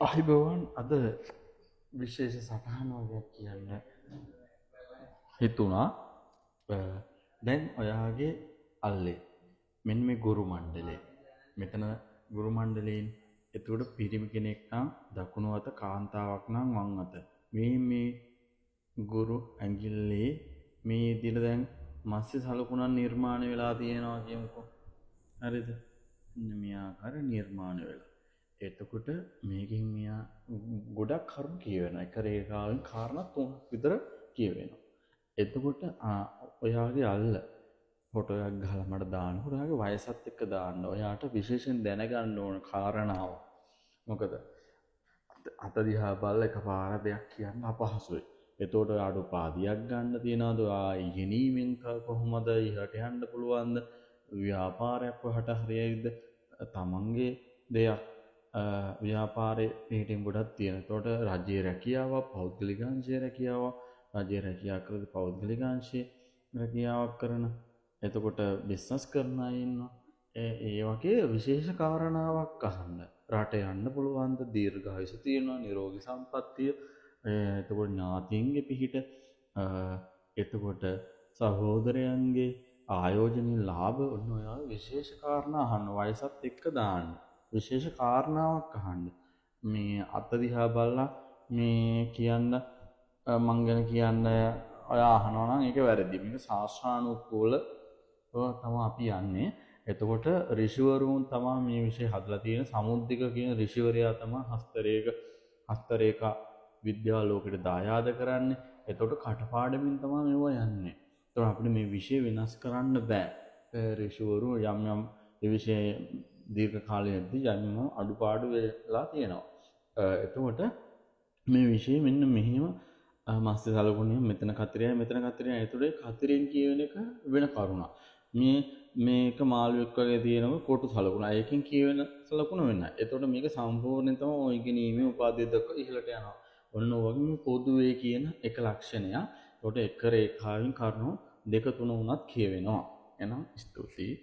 ආයිබෝවන් අද විශේෂ සටහන වගේක් කියන්න හිතුණා. දැන් ඔයාගේ අල්ලේ මෙන්න මේ ගුරු මණ්ඩලේ. මෙතන ගුරු මණ්ඩලයෙන් එතකොට පිරිමි කෙනෙක් නම් දකුණු අත, කාන්තාවක් නම් වම් අත. මේ ගුරු ඇඟිල්ලේ මේ විදිහට දැන් මත්ස්‍ය සලකුණක් නිර්මාණය වෙලා තියෙනවා කියමුකෝ. හරිද? මේ ආකාර නිර්මාණය වෙලා. එතකොට මේකෙන් මෙයා ගොඩක් කරුණු කියවෙනවා. එක රේඛාවෙන් කාරණා 3ක් විතර කියවෙනවා. එතකොට ඔයාගේ අල්ල ෆොටෝ එකක් ගහලා මට දාන්නකොට ඔයාගේ වයසත් එක්ක දාන්න. ඔයාට විශේෂයෙන් දැනගන්න ඕන කාරණාව. මොකද අත දිහා බලලා එකපාර දෙයක් කියන්න අපහසුයි. එතකොට ඔයාට උපාධියක් ගන්න තියනවාද? ඔයා ඉගෙනීමෙන් කොහොමද ඉහට යන්න පුළුවන්ද? ව්‍යාපාරයක් ඔයාට හරියයිද? තමන්ගේ දෙයක් ව්‍යාපාරයේ පිටින් ගොඩක් තියෙන. එතකොට රාජ්‍ය රැකියාවක්, පෞද්ගලික අංශයේ රැකියාවක්, රාජ්‍ය රැකියාව කරද්දී පෞද්ගලික අංශයේ රැකියාවක් කරන. එතකොට බිස්නස් කරන අය ඉන්නවා. ඒ වගේ විශේෂ කාරණාවක් අහන්න. රට යන්න පුළුවන්ද? දීර්ඝායුෂ තියෙනවා, නිරෝගී සම්පන්නිය. එතකොට ඥාතීන්ගේ පිහිට. එතකොට සහෝදරයන්ගේ ආයෝජනීය ලාභ ඔන්න ඔය විශේෂ කාරණා අහන්න. වයසත් එක්ක දාන්න. විශේෂ කාරණාවක් අහන්න. මේ අත දිහා බලලා මේ කියන්න මං ගැන කියන්න ඔයා අහනවා නම් ඒක වැරදි. මේක ශාස්ත්‍රානුකූලව තමයි අපි යන්නේ. එතකොට ඍෂිවරුන් තමයි මේ විෂය හදලා තියෙන. සමුද්දික කියන ඍෂිවරයා තමයි හස්තරේඛා විද්‍යාව ලෝකෙට දායාද කරන්නේ. එතකොට කටපාඩමින් තමයි මේවා යන්නේ. එතකොට අපිට මේ විෂය වෙනස් කරන්න බෑ. ඍෂිවරු යම් ඒ විෂය දීර්ඝ කාලයකදී යම් අඩුපාඩු වෙලා තියෙනවා. එතකොට මේ විෂය මෙන්න මෙහිම මත්ස්‍ය සලකුණේ මෙතන කතරයයි මෙතන කතරයයි. ඒතුලේ කතරෙන් කියවෙන එක වෙන කරුණක්. මේක මාළුවෙක් වගේ තියෙනව කොටු සලකුණ. ඒකෙන් කියවෙන සලකුණ වෙනයි. එතකොට මේක සම්පූර්ණයෙන් තමයි ඔය ඉගෙනීමේ උපාධිය දක්වා ඉහළට යනවා. ඔන්න ඔයගේ පොදුවේ කියන එක ලක්ෂණයක්. එතකොට එක රේඛාවෙන් කරුණු 2 3 වුණත් කියවෙනවා. එහෙනම් ස්තුතියි.